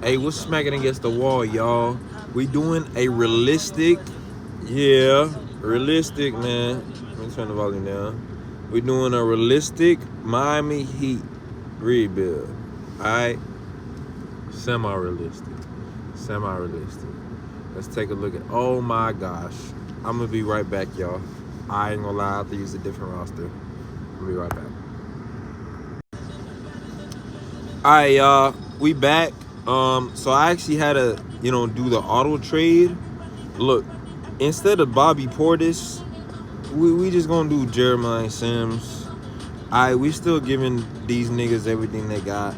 Hey, what's smacking against the wall, y'all? We doing a realistic, yeah, realistic, man. Let me turn the volume down. We doing a realistic Miami Heat rebuild. Alright? Semi-realistic. Semi-realistic. Let's take a look at, oh my gosh. I'm gonna be right back, y'all. I ain't gonna lie, I have to use a different roster. I'll be right back. Alright, y'all. We back. So I actually had to, do the auto trade. Look, instead of Bobby Portis, we just gonna do Jeremiah Sims. Alright, we still giving these niggas everything they got.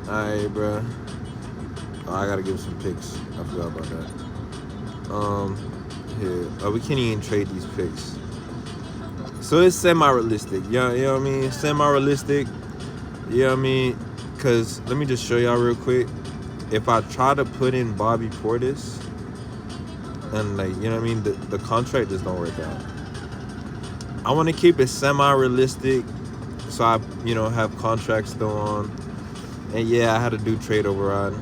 Alright, bruh. Oh, I gotta give some picks. I forgot about that. Here. Oh, we can't even trade these picks. So it's semi-realistic. You know what I mean? Semi-realistic. You know what I mean? Because let me just show y'all real quick. If I try to put in Bobby Portis, and you know what I mean, the contract just don't work out. I want to keep it semi-realistic, so I have contracts still on. And yeah, I had to do trade override,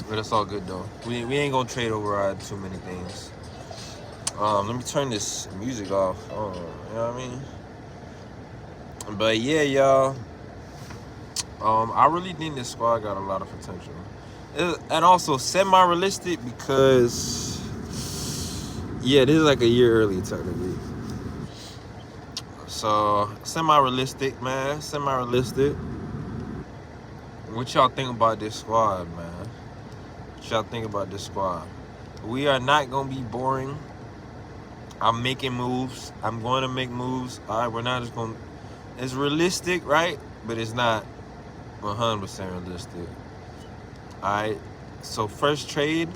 but it's all good though. We ain't gonna trade override too many things. Let me turn this music off. Oh, you know what I mean? But yeah, y'all. I really think this squad got a lot of potential. And also semi-realistic because, yeah, this is like a year early technically. So semi-realistic, man. Semi-realistic. What y'all think about this squad, man? What y'all think about this squad? We are not gonna be boring. I'm making moves. I'm going to make moves. All right, we're not just gonna. It's realistic, right? But it's not 100% realistic. All right. So first trade,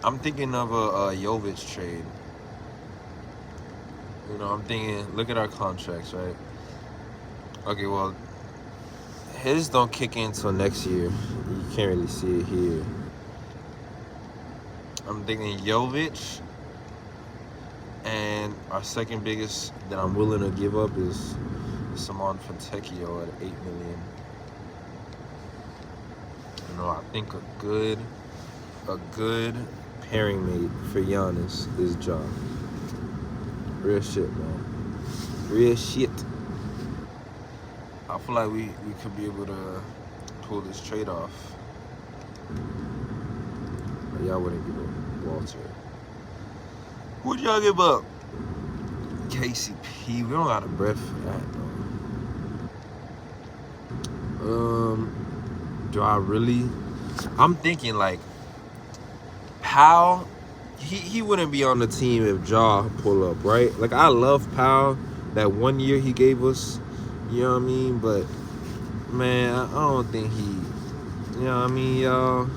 I'm thinking of a Jovic trade. I'm thinking, look at our contracts, right? Okay, well, his don't kick in until next year. You can't really see it here. I'm thinking Jovic, and our second biggest that I'm willing to give up is Simon Fontecchio at $8 million. I think a good pairing mate for Giannis is Ja. Real shit, man. Real shit. I feel like we could be able to pull this trade off. But y'all wouldn't give up Walter. Who'd y'all give up? KCP. We don't got a breath for that, though. Do I really? I'm thinking like Powell. He wouldn't be on the team if Ja pull up, right? Like I love Powell. That 1 year he gave us, you know what I mean? But man, I don't think he, you know what I mean, y'all.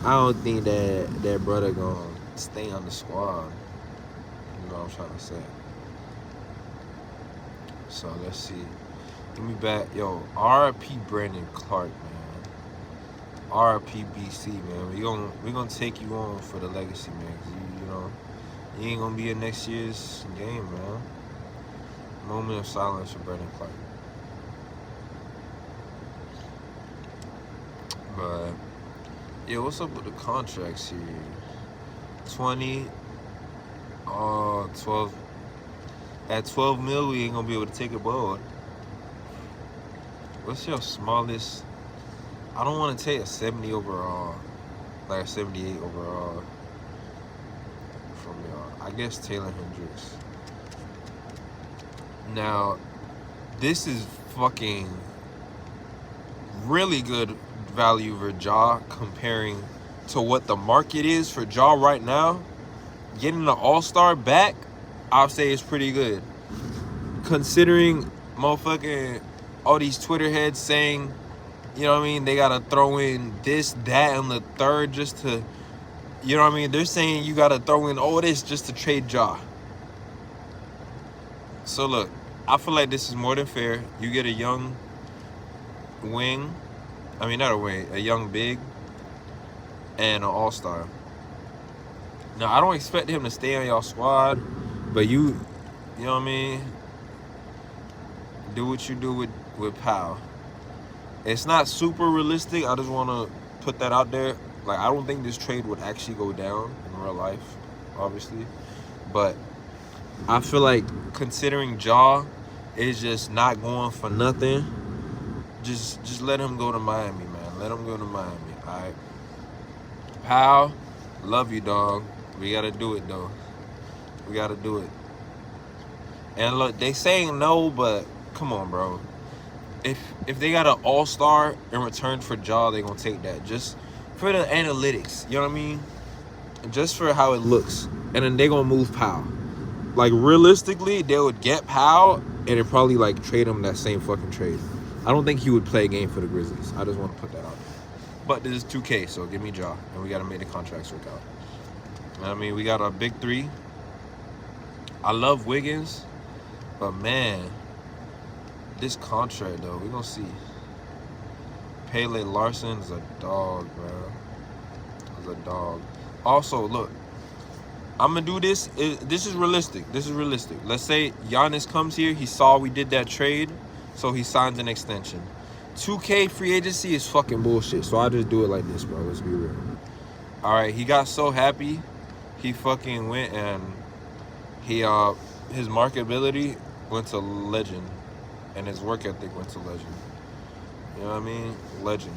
I don't think that brother gonna stay on the squad. You know what I'm trying to say. So let's see. Give me back, yo. R.I.P. Brandon Clark, man. R.I.P. BC, man. We gonna take you on for the legacy, man. 'Cause you ain't gonna be in next year's game, man. Moment of silence for Brandon Clark. But yeah, what's up with the contracts here? 20, 12. At 12 mil, we ain't gonna be able to take a boat. What's your smallest? I don't want to take a 70 overall, like a 78 overall from y'all. I guess Taylor Hendricks. Now, this is fucking really good value for Ja comparing to what the market is for Ja right now. Getting the All-Star back, I'll say it's pretty good. Considering motherfucking all these Twitter heads saying, you know what I mean, they gotta throw in this, that, and the third just to, you know what I mean? They're saying you gotta throw in all this just to trade Ja. So look, I feel like this is more than fair. You get a young wing, I mean not a wing, a young big, and an all-star. Now I don't expect him to stay on y'all squad, but you know what I mean? Do what you do with Powell. It's not super realistic. I just want to put that out there. Like, I don't think this trade would actually go down in real life, obviously. But I feel like considering Ja is just not going for nothing, just let him go to Miami, man. Let him go to Miami, all right? Pal, love you, dog. We got to do it, though. We got to do it. And look, they saying no, but come on, bro. If they got an all-star in return for Ja, they gonna take that. Just for the analytics, you know what I mean? Just for how it looks. And then they gonna move Powell. Like, realistically, they would get Powell and it probably like trade him that same fucking trade. I don't think he would play a game for the Grizzlies. I just want to put that out there. But this is 2K, so give me Ja, and we gotta make the contracts work out. You know what I mean? We got our big three. I love Wiggins, but man, this contract though, we gonna see. Pele Larson is a dog, bro. Is a dog. Also, look, I'm gonna do this. This is realistic. This is realistic. Let's say Giannis comes here. He saw we did that trade, so he signs an extension. 2K free agency is fucking bullshit. So I just do it like this, bro. Let's be real. All right, he got so happy, he fucking went and he his marketability went to legend, and his work ethic went to legend. You know what I mean? Legend.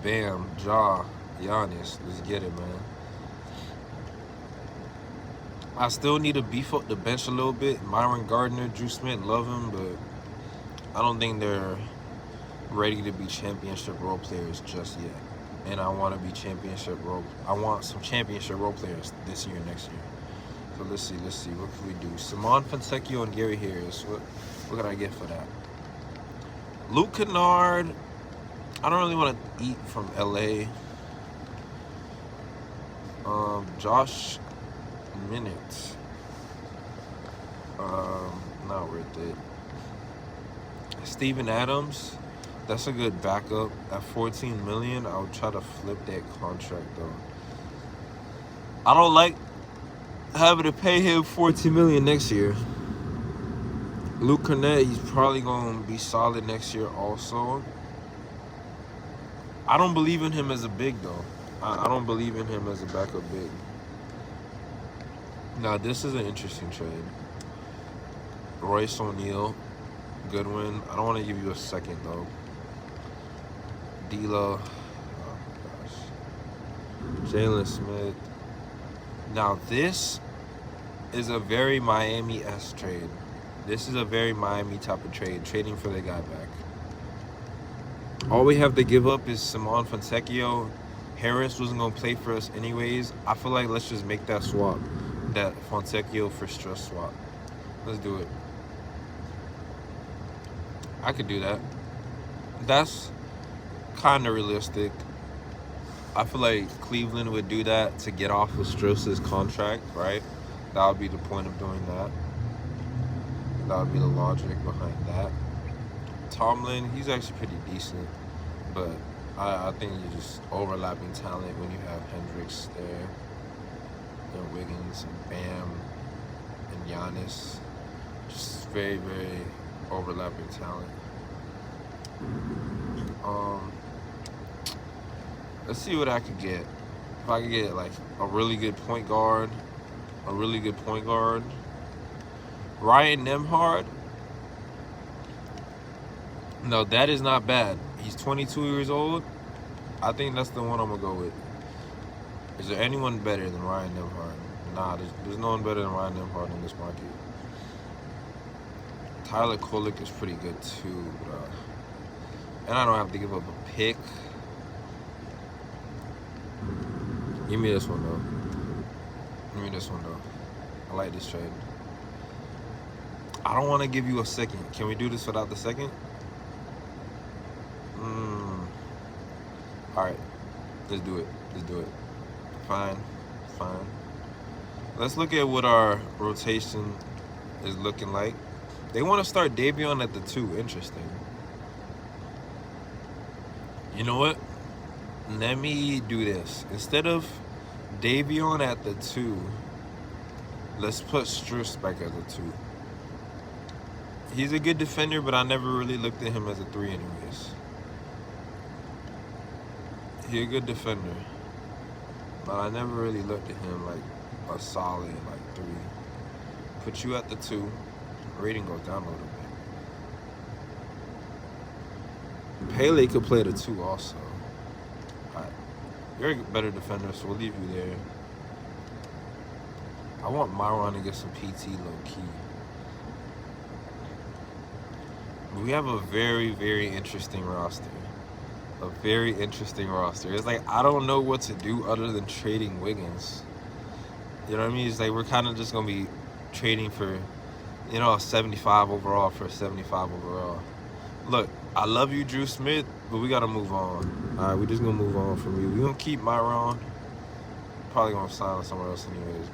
Bam, Ja, Giannis. Let's get it, man. I still need to beef up the bench a little bit. Myron Gardner, Drew Smith, love him, but I don't think they're ready to be championship role players just yet. And I want to be I want some championship role players this year, next year. So let's see. What can we do? Simone Fontecchio and Gary Harris. What can I get for that? Luke Kennard. I don't really want to eat from LA. Josh Minute. Not worth it. Steven Adams. That's a good backup. At $14 million, I would try to flip that contract though. I don't like having to pay him $14 million next year. Luke Cornett, he's probably gonna be solid next year also. I don't believe in him as a big though. I don't believe in him as a backup big. Now this is an interesting trade. Royce O'Neal, Goodwin. I don't want to give you a second though. D'Lo, oh my gosh. Jalen Smith. Now this is a very Miami-esque trade. This is a very Miami type of trade, trading for the guy back. All we have to give up is Simone Fontecchio. Harris wasn't going to play for us anyways. I feel like let's just make that swap. That Fontecchio for Stress swap. Let's do it. I could do that. That's kind of realistic. I feel like Cleveland would do that to get off of Strauss's contract, right? That would be the point of doing that. That would be the logic behind that. Tomlin, he's actually pretty decent, but I think you're just overlapping talent when you have Hendricks there, and Wiggins, and Bam, and Giannis. Just very, very overlapping talent. Let's see what I could get. If I could get like a really good point guard, Ryan Nembhard. No, that is not bad. He's 22 years old. I think that's the one I'm gonna go with. Is there anyone better than Ryan Nembhard? Nah, there's no one better than Ryan Nembhard in this market. Tyler Kolek is pretty good too, and I don't have to give up a pick. Give me this one though. I like this trade. I don't want to give you a second. Can we do this without the second? All right, let's do it. Fine. Let's look at what our rotation is looking like. They want to start Davion at the 2. Interesting. You know what? Let me do this. Instead of Davion at the 2, let's put Strus back at the 2. He's a good defender, but I never really looked at him as a 3 anyways. He's a good defender, but I never really looked at him like a solid like 3. Put you at the 2. Rating goes down a little bit. Pele could play the 2 also. Alright. You're a better defender, so we'll leave you there. I want Myron to get some PT low-key. We have a very, very interesting roster. A very interesting roster. It's like I don't know what to do other than trading Wiggins. You know what I mean? It's like we're kind of just going to be trading for, you know, a 75 overall for a 75 overall. Look, I love you, Drew Smith, but we got to move on. All right, we're just going to move on from you. We're going to keep Myron. Probably going to sign somewhere else anyways.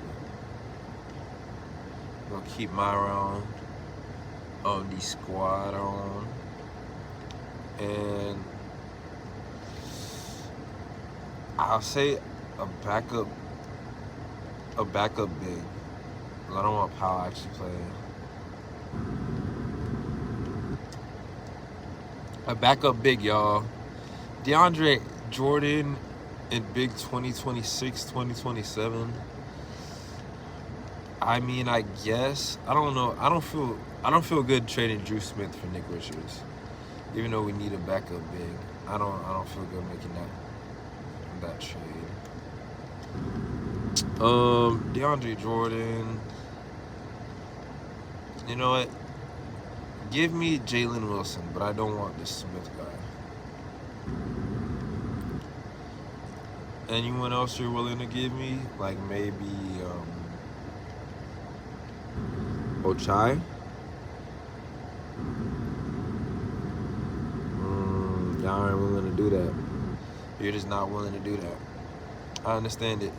But we're going to keep Myron on the squad on. And I'll say a backup big. I don't want Powell actually playing. A backup big, y'all. DeAndre Jordan in big 2026, 2027. I mean, I guess. I don't know. I don't feel good trading Drew Smith for Nick Richards. Even though we need a backup big. I don't feel good making that trade. DeAndre Jordan. You know what? Give me Jalen Wilson, but I don't want this Smith guy. Anyone else you're willing to give me? Like maybe Ochai? Y'all aren't willing to do that. You're just not willing to do that. I understand it.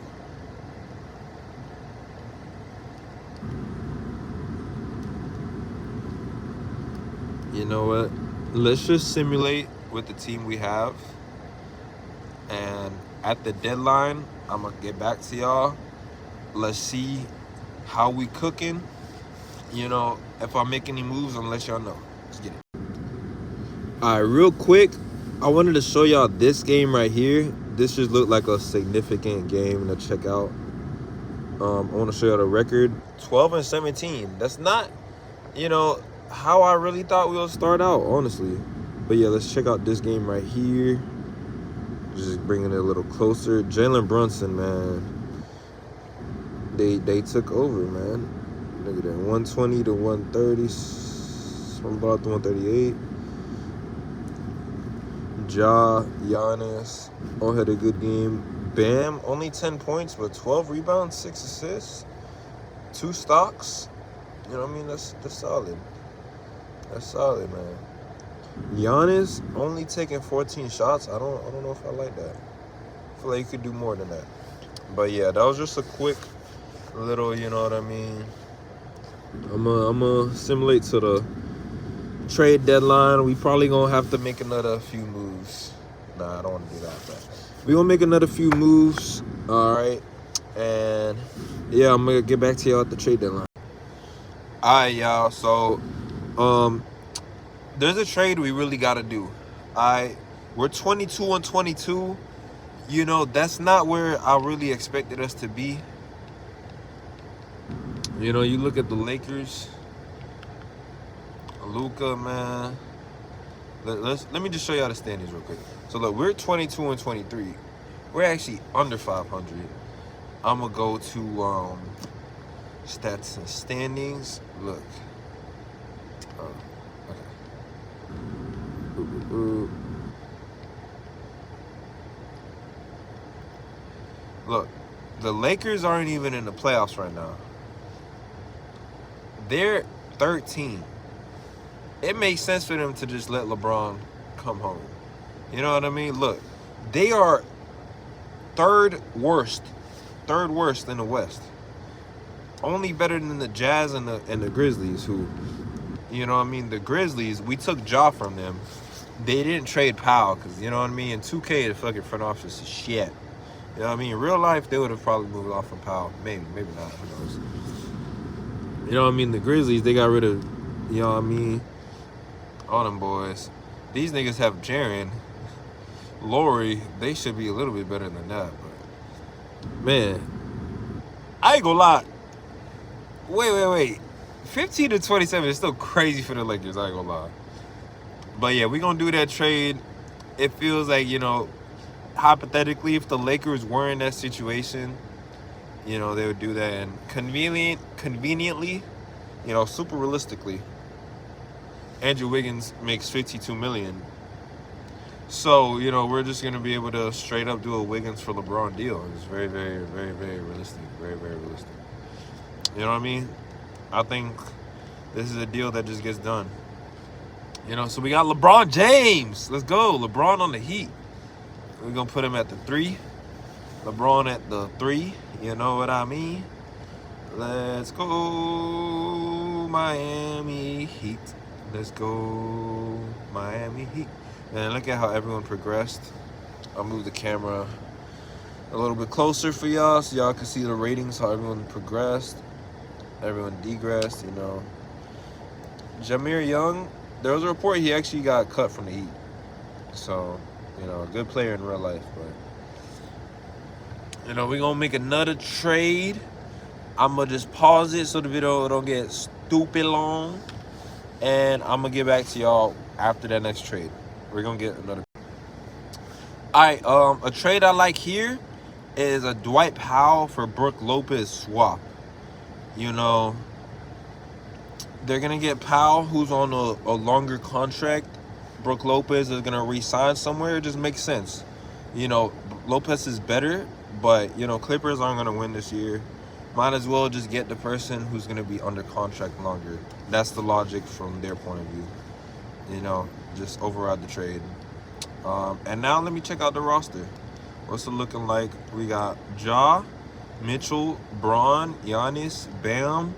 You know what? Let's just simulate with the team we have. And at the deadline, I'm going to get back to y'all. Let's see how we cooking. You know, if I make any moves, I'm going to let y'all know. Let's get it. All right, real quick, I wanted to show y'all this game right here. This just looked like a significant game to check out. I want to show y'all the record. 12-17. That's not, you know, how I really thought we would start out, honestly. But yeah, let's check out this game right here. Just bringing it a little closer. Jalen Brunson, man. They took over, man. Look at that. 120 to 130. From about to 138. Giannis all had a good game. Bam, only 10 points, but 12 rebounds, 6 assists, 2 stocks. You know what I mean? That's solid. That's solid, man. Giannis only taking 14 shots. I don't know if I like that. I feel like you could do more than that. But yeah, that was just a quick little, you know what I mean? I'm gonna simulate to the trade deadline. We probably gonna have to make another few moves. Nah, I don't want to do that. But we gonna make another few moves. All right, and yeah, I'm gonna get back to y'all at the trade deadline. All right, y'all. So, there's a trade we really gotta do. We're 22-22. You know, that's not where I really expected us to be. You know, you look at the Lakers. Luka, man. Let me just show y'all the standings real quick. So look, we're 22-23. We're actually under 500. I'm gonna go to stats and standings. Look. Okay. Look, the Lakers aren't even in the playoffs right now. They're 13. It makes sense for them to just let LeBron come home. You know what I mean? Look, they are third worst in the West. Only better than the Jazz and the Grizzlies, who, you know what I mean? The Grizzlies, we took Ja from them. They didn't trade Powell because, you know what I mean? In 2K, the fucking front office is shit. You know what I mean? In real life, they would have probably moved off from Powell. Maybe not. Who knows? You know what I mean? The Grizzlies, they got rid of, You know what I mean? All them boys. These niggas have Jaren, Lori. They should be a little bit better than that. But man, I ain't gonna lie. Wait. 15 to 27 is still crazy for the Lakers. I ain't gonna lie. But yeah, we gonna do that trade. It feels like, hypothetically, if the Lakers were in that situation, they would do that. And conveniently, super realistically, Andrew Wiggins makes $52 million. So, we're just going to be able to straight up do a Wiggins for LeBron deal. It's very, very, very, very realistic. Very, very realistic. You know what I mean? I think this is a deal that just gets done. So we got LeBron James. Let's go. LeBron on the Heat. We're going to put him at the 3. LeBron at the 3. You know what I mean? Let's go Miami Heat. Let's go Miami Heat. And look at how everyone progressed. I'll move the camera a little bit closer for y'all so y'all can see the ratings, how everyone progressed. Everyone degressed, Jameer Young, there was a report he actually got cut from the Heat. So, a good player in real life. But, we're going to make another trade. I'm going to just pause it so the video don't get stupid long. And I'm going to get back to y'all after that next trade. We're going to get another. All right, a trade I like here is a Dwight Powell for Brook Lopez swap. They're going to get Powell, who's on a longer contract. Brook Lopez is going to re-sign somewhere. It just makes sense. Lopez is better, but, Clippers aren't going to win this year. Might as well just get the person who's going to be under contract longer. That's the logic from their point of view. Just override the trade. And now let me check out the roster. What's it looking like? We got Ja, Mitchell, Braun, Giannis, Bam.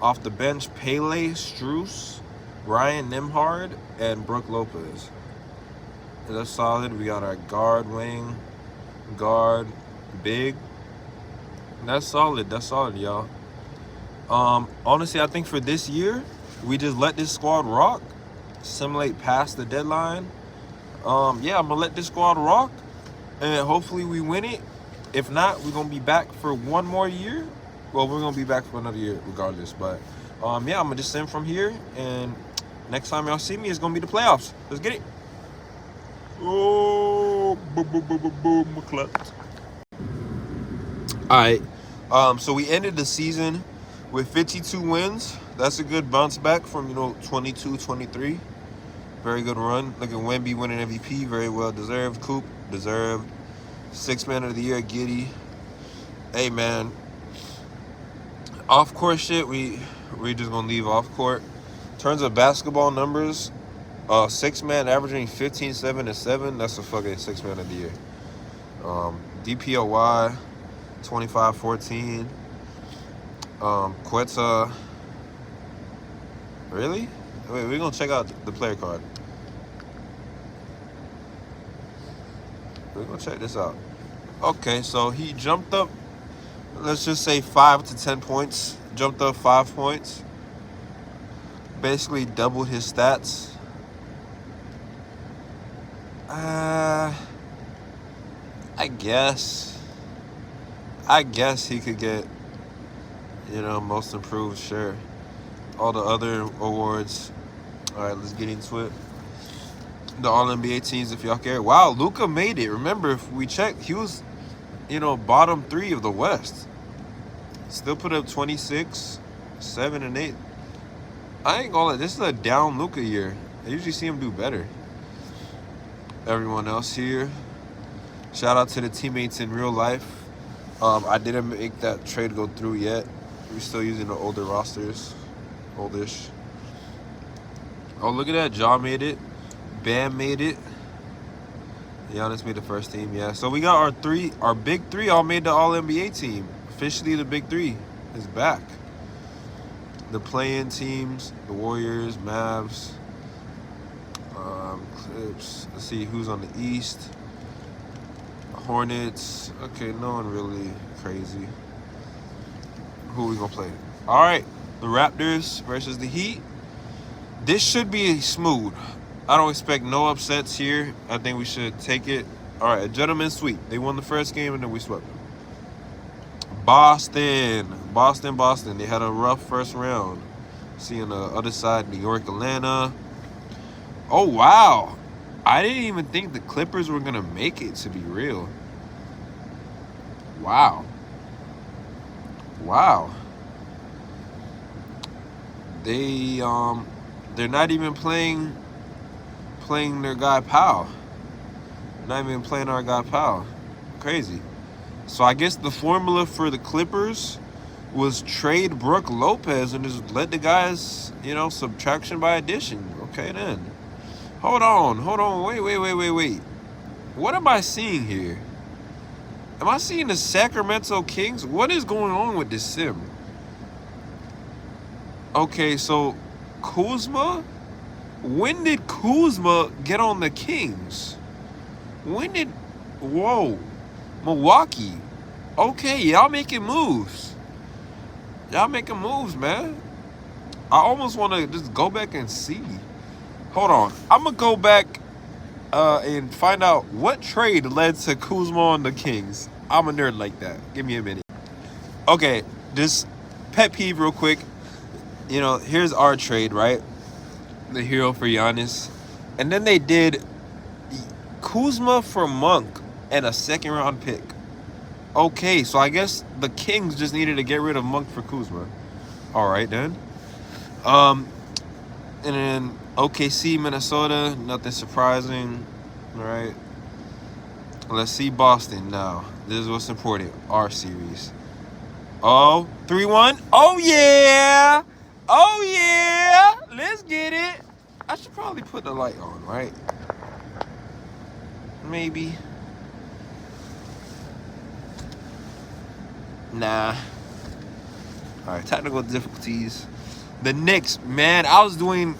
Off the bench, Pele, Strus, Ryan Nembhard, and Brook Lopez. That's solid. We got our guard, wing, guard, big. That's solid. That's solid, y'all. Honestly, I think for this year, we just let this squad rock. Simulate past the deadline. I'm gonna let this squad rock, and hopefully we win it. If not, we're gonna be back for one more year. Well, we're gonna be back for another year regardless. But I'm gonna just send from here, and next time y'all see me, it's gonna be the playoffs. Let's get it. Oh, boom, clapped. All right. So we ended the season with 52 wins. That's a good bounce back from 22, 23. Very good run. Look at Wemby winning MVP. Very well deserved. Coop deserved. 6th man of the year, Giddy. Hey, man. Off-court shit, we just going to leave off-court. In terms of basketball numbers, 6th man averaging 15, 7, and 7. That's a fucking 6th man of the year. DPOY, 25, 14. Quetta. Really? Wait, we're going to check out the player card. We're going to check this out. Okay, so he jumped up, let's just say 5 to 10 points. Jumped up 5 points. Basically doubled his stats. I guess he could get, most improved, sure. All the other awards. All right, let's get into it. The All-NBA teams, if y'all care. Wow, Luka made it. Remember, if we checked, he was, bottom 3 of the West. Still put up 26, 7, and 8. I ain't gonna lie, this is a down Luka year. I usually see him do better. Everyone else here. Shout out to the teammates in real life. I didn't make that trade go through yet. We're still using the older rosters. Oldish. Oh, look at that. Ja made it. Bam made it. Giannis made the first team, yeah. So we got our big 3 all made the All-NBA team. Officially, the big 3 is back. The play-in teams, the Warriors, Mavs, Clips. Let's see who's on the East. Hornets. Okay, no one really crazy. Who we gonna play? All right, the Raptors versus the Heat. This should be smooth. I don't expect no upsets here. I think we should take it. All right, a gentleman's sweep. They won the first game and then we swept them. Boston. They had a rough first round. See on the other side, New York, Atlanta. Oh, wow. I didn't even think the Clippers were going to make it, to be real. Wow. They're not even playing their guy Powell. Not even playing our guy Powell. Crazy. So I guess the formula for the Clippers was trade Brook Lopez and just let the guys, subtraction by addition. Okay, then. Hold on. Wait. What am I seeing here? Am I seeing the Sacramento Kings? What is going on with this sim? Okay, so Kuzma? When did Kuzma get on the Kings? Whoa. Milwaukee. Okay, y'all making moves. Man. I almost want to just go back and see. Hold on. I'm going to go back and find out what trade led to Kuzma on the Kings. I'm a nerd like that. Give me a minute. Okay, this pet peeve real quick. Here's our trade, right? The hero for Giannis. And then they did Kuzma for Monk and a second-round pick. Okay, so I guess the Kings just needed to get rid of Monk for Kuzma. All right, then. And then OKC, Minnesota, nothing surprising. All right. Let's see Boston now. This is what's important. Our series. Oh, 3-1. Oh, yeah. Let's get it. I should probably put the light on, right? Maybe. Nah. All right, technical difficulties. The Knicks, man, I was doing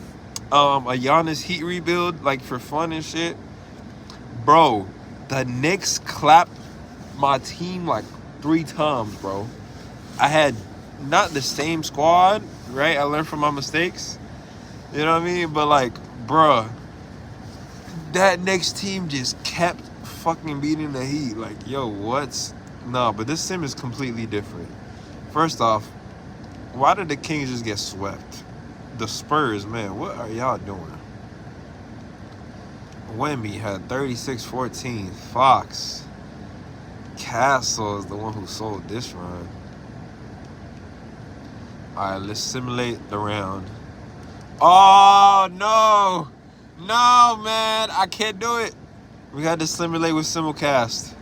a Giannis Heat rebuild, like, for fun and shit. Bro, the Knicks clapped my team, like, 3 times, bro. I had not the same squad, right? I learned from my mistakes. You know what I mean? But, like, bruh, that Knicks team just kept fucking beating the Heat. Like, yo, what's... No, but this sim is completely different. First off, why did the Kings just get swept? The Spurs, man, what are y'all doing? Wemby had 36-14. Fox. Castle is the one who sold this run. All right, let's simulate the round. Oh, no. No, man, I can't do it. We got to simulate with simulcast.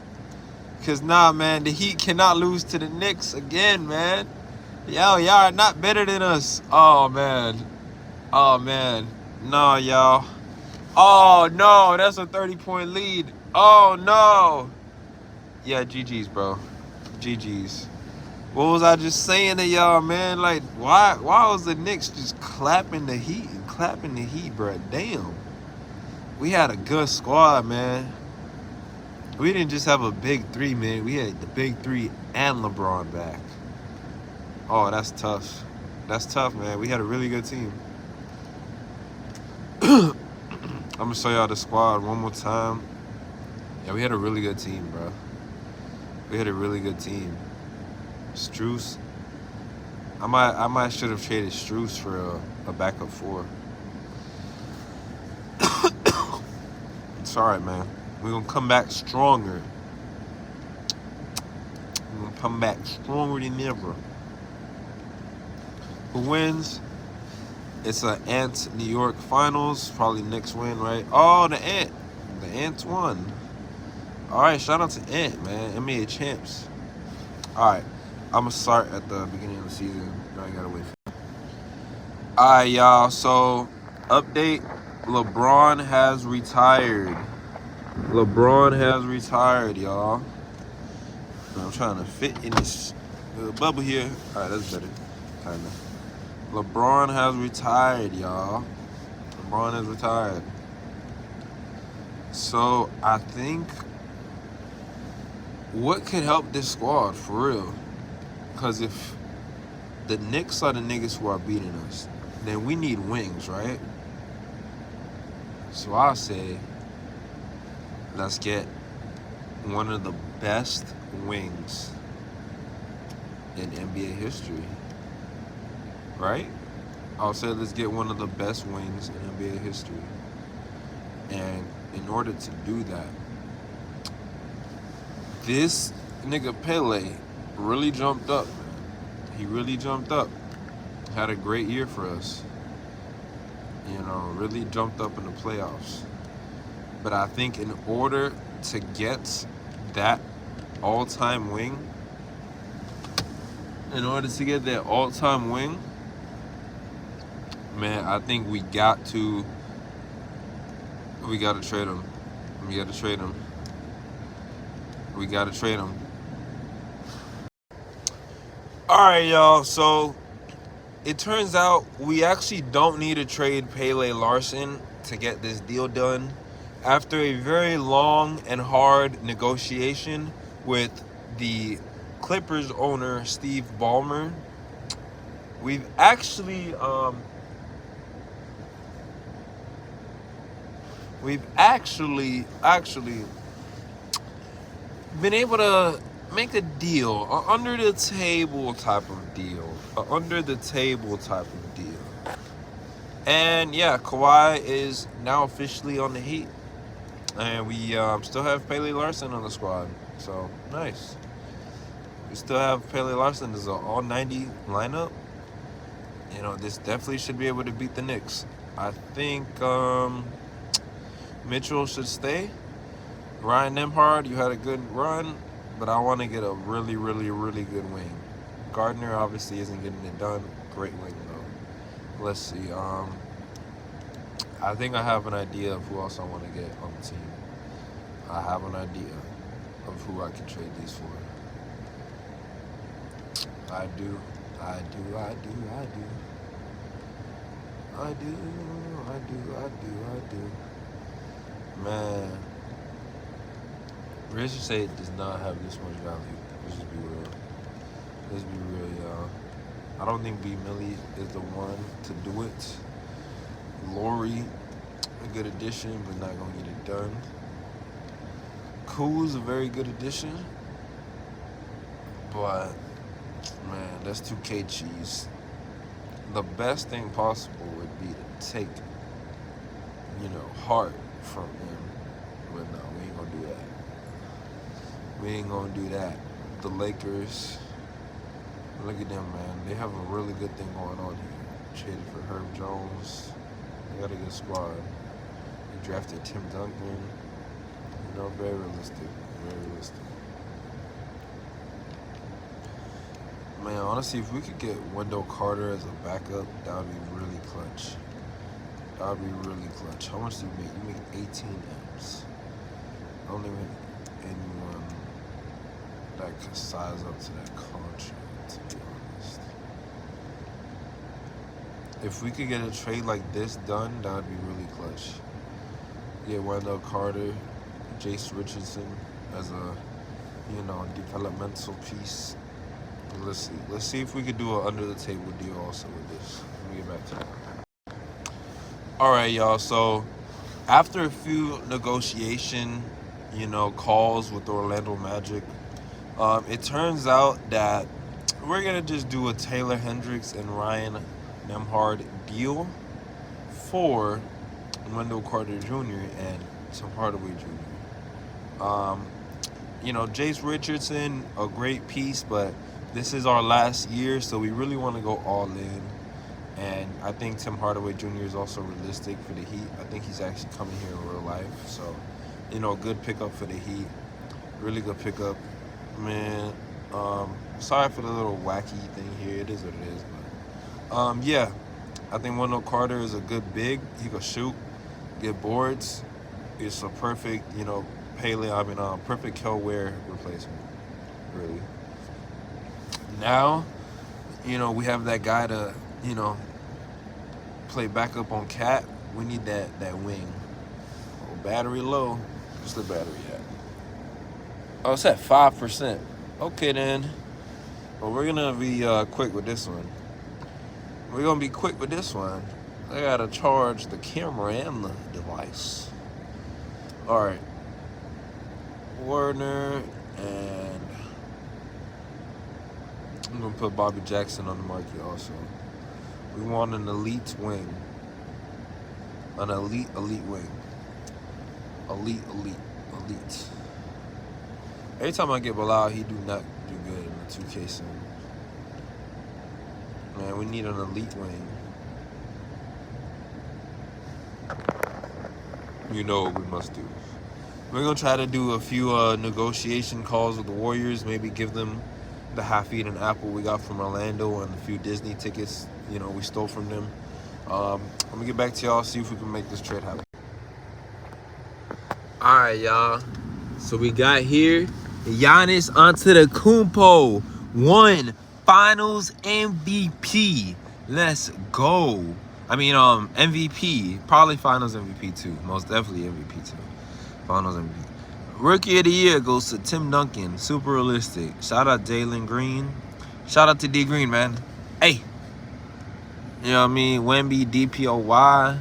Because, nah, man, the Heat cannot lose to the Knicks again, man. Y'all are not better than us. Oh, man. No, y'all. Oh, no, that's a 30-point lead. Oh, no. Yeah, GG's, bro. GG's. What was I just saying to y'all, man? Like, why was the Knicks just clapping the Heat, bro? Damn. We had a good squad, man. We didn't just have a big 3, man. We had the big 3 and LeBron back. Oh, that's tough. That's tough, man. We had a really good team. I'm going to show y'all the squad one more time. Yeah, we had a really good team, bro. We had a really good team. Strus. I might should have traded Strus for a backup 4. It's all right, man. We're going to come back stronger. We're going to come back stronger than ever. Who wins? It's an Ants New York Finals. Probably Knicks win, right? Oh, the Ant. The Ants won. All right, shout out to Ant, man. NBA champs. All right. I'm going to start at the beginning of the season. Now I got to wait for it. All right, y'all. So, update. LeBron has retired. Y'all. I'm trying to fit in this bubble here. All right, that's better. Kind of. LeBron has retired, y'all. LeBron has retired. So, I think what could help this squad, for real? Because if the Knicks are the niggas who are beating us, then we need wings, right? So I say, let's get one of the best wings in NBA history, right? I'll say let's get one of the best wings in NBA history. And in order to do that, this nigga Pele really jumped up, man. He really jumped up. Had a great year for us. You know, really jumped up in the playoffs. But I think in order to get that all-time wing, man, I think we got to trade him. We got to trade him. All right, y'all. So it turns out we actually don't need to trade Pele Larson to get this deal done. After a very long and hard negotiation with the Clippers owner Steve Ballmer, we've actually been able to make a deal, an under the table type of deal. And yeah, Kawhi is now officially on the Heat. And we still have Pele Larson on the squad. So, nice. We still have Pele Larson as an all-90 lineup. You know, this definitely should be able to beat the Knicks. I think Mitchell should stay. Ryan Nembhard, you had a good run, but I want to get a really, really, really good wing. Gardner obviously isn't getting it done. Great wing, though. Let's see. I think I have an idea of who else I want to get on the team. I have an idea of who I can trade these for. I do. Man, Richard State does not have this much value. Let's just be real, y'all. I don't think B. Millie is the one to do it. Laurie, a good addition, but not gonna get it done. Kuz's a very good addition, but man, that's 2K cheese. The best thing possible would be to take, Hart from him, but no, we ain't gonna do that. The Lakers, look at them, man. They have a really good thing going on here. Traded for Herb Jones. They got a good squad. They drafted Tim Duncan. Very realistic. Man, honestly, if we could get Wendell Carter as a backup, that would be really clutch. How much do you make? You make 18 M's. I don't even anyone that could size up to that contract, to be honest. If we could get a trade like this done, that would be really clutch. Get Wendell Carter, Jace Richardson as a, developmental piece. Let's see if we could do an under the table deal also with this. Let me get back to that. All right, y'all. So after a few negotiation, calls with the Orlando Magic, it turns out that we're gonna just do a Taylor Hendricks and Ryan Nembhard deal for Wendell Carter Jr. and Tim Hardaway Jr. Jace Richardson, a great piece, but this is our last year, so we really want to go all in. And I think Tim Hardaway Jr. is also realistic for the Heat. I think he's actually coming here in real life. So, good pickup for the Heat. Really good pickup. Man, sorry for the little wacky thing here. It is what it is. But, yeah, I think Wendell Carter is a good big. He can shoot, get boards. It's a perfect, perfect Kel Ware replacement, really. Now, we have that guy to, play backup on Cat. We need that wing. Oh, battery low. What's the battery at? Oh, it's at 5%. Okay, then. Well, we're going to be quick with this one. I gotta charge the camera and the device. All right, Warner, and I'm gonna put Bobby Jackson on the market also. We want an elite wing, an elite wing, elite. Every time I get Bilal, he do not do good in the 2K sim. Man, we need an elite wing. You know what we must do. We're gonna try to do a few negotiation calls with the Warriors. Maybe give them the half-eaten apple we got from Orlando and a few Disney tickets, you know, we stole from them. I'm gonna get back to y'all, see if we can make this trade happen. All right, y'all. So we got here Giannis Antetokounmpo, one Finals MVP. Let's go. I mean, MVP, probably Finals MVP too. Most definitely MVP too. Finals MVP. Rookie of the Year goes to Tim Duncan. Super realistic. Shout out Jalen Green. Shout out to D Green, man. Hey. You know what I mean? Wemby, DPOY.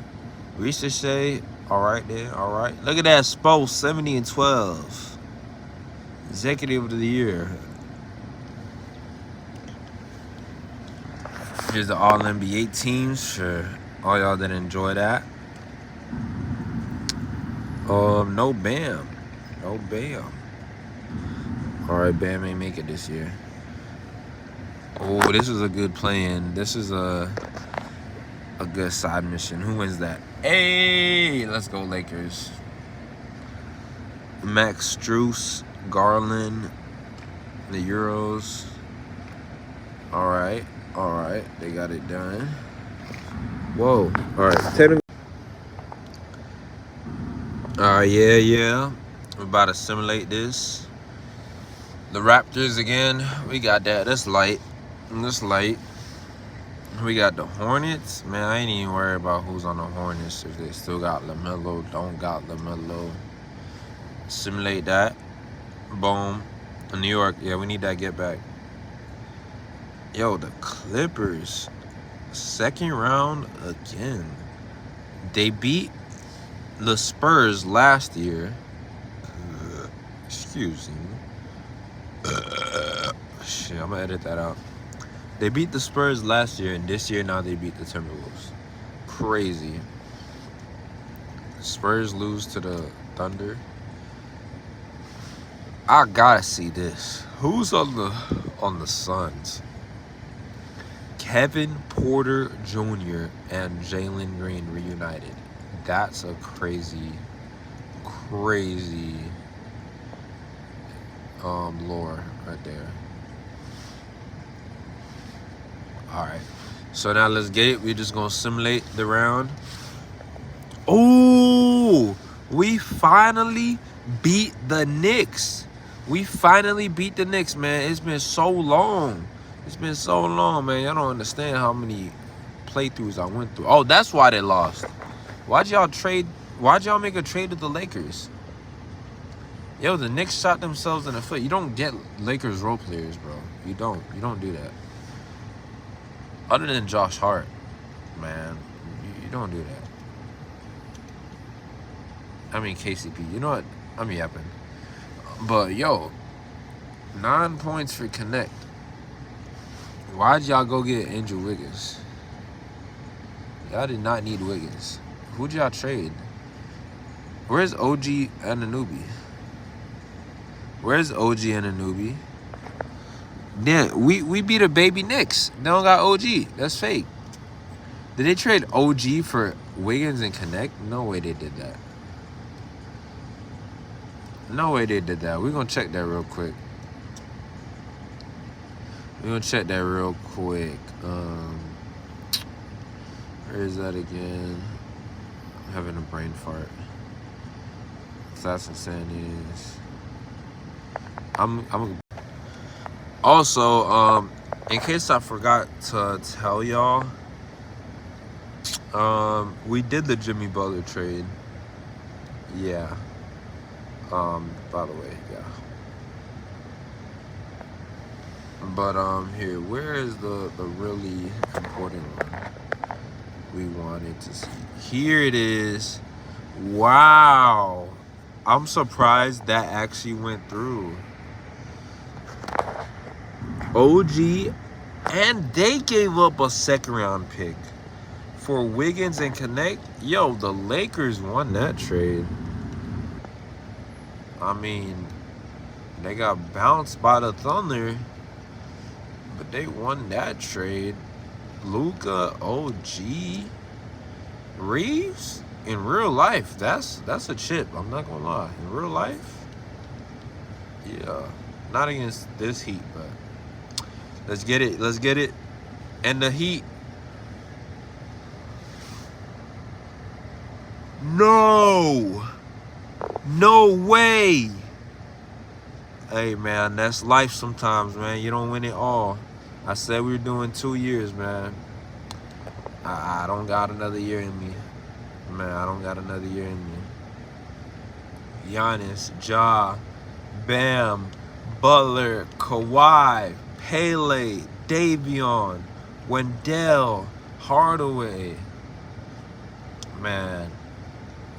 Ricochet. All right there. All right. Look at that. Spo, 70 and 12. Executive of the Year. Here's the All NBA teams for all y'all that enjoy that. No Bam. No Bam. All right, Bam ain't make it this year. Oh, this is a good play-in. This is a good side mission. Who wins that? Hey, let's go Lakers. Max Strus, Garland, the Euros. All right. They got it done. Whoa. All right. Yeah. We're about to simulate this. The Raptors again. We got that. That's light. We got the Hornets. Man, I ain't even worried about who's on the Hornets. If they still got LaMelo, don't got LaMelo. Simulate that. Boom. New York. Yeah, we need that get back. Yo, the Clippers. Second round again. They beat the Spurs last year. Excuse me. Shit, I'm gonna edit that out. They beat the Spurs last year, and this year now they beat the Timberwolves. Crazy. Spurs lose to the Thunder. I gotta see this. Who's on the Suns? Kevin Porter Jr. and Jalen Green reunited. That's a crazy lore right there. All right. So now let's get it. We're just gonna simulate the round. Oh, we finally beat the Knicks. Man. It's been so long. Man. Y'all don't understand how many playthroughs I went through. Oh, that's why they lost. Why'd y'all make a trade with the Lakers? Yo, the Knicks shot themselves in the foot. You don't get Lakers role players, bro. You don't do that. Other than Josh Hart, man, you don't do that. I mean, KCP. You know what? I'm yapping. But, yo, 9 points for Connect. Why'd y'all go get Andrew Wiggins? Y'all did not need Wiggins. Who'd y'all trade? Where's OG Anunoby? Yeah, we beat a baby Knicks. They don't got OG. That's fake. Did they trade OG for Wiggins and Connect? No way they did that. We're going to check that real quick. Where is that again? I'm having a brain fart. That's Sandy's. I'm also, in case I forgot to tell y'all, we did the Jimmy Butler trade. Yeah. By the way, yeah. But here, where is the really important one? we wanted to see. Here it is. Wow. I'm surprised that actually went through. OG, and they gave up a second round pick for Wiggins and Connect. Yo, the Lakers won that trade. I mean, they got bounced by the Thunder, but they won that trade. Luka, OG, Reeves. In real life, that's a chip. I'm not gonna lie. In real life, yeah, not against this Heat, but let's get it. Let's get it. And the Heat. No way. Hey man, that's life sometimes, man. You don't win it all. I said we were doing 2 years, man. I don't got another year in me. Man, I don't got another year in me. Giannis, Ja, Bam, Butler, Kawhi, Pele, Davion, Wendell, Hardaway. Man,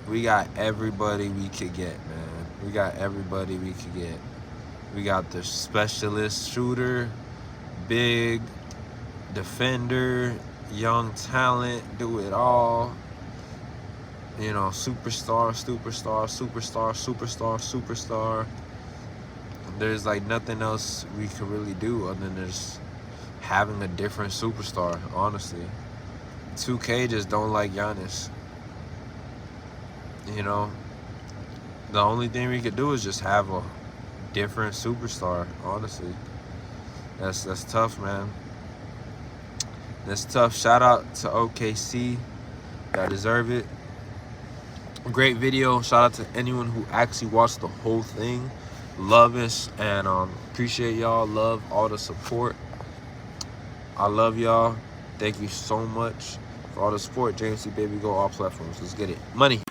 we got everybody we could get, man. We got everybody we could get. We got the specialist shooter, big defender, young talent, do it all. You know, superstar. There's like nothing else we could really do other than just having a different superstar, honestly. 2K just don't like Giannis. You know, the only thing we could do is just have a different superstar, honestly. That's tough, man. That's tough. Shout out to OKC. I deserve it. Great video. Shout out to anyone who actually watched the whole thing. Love us and appreciate y'all. Love all the support. I love y'all. Thank you so much for all the support. James C. Baby Go, all platforms. Let's get it. Money.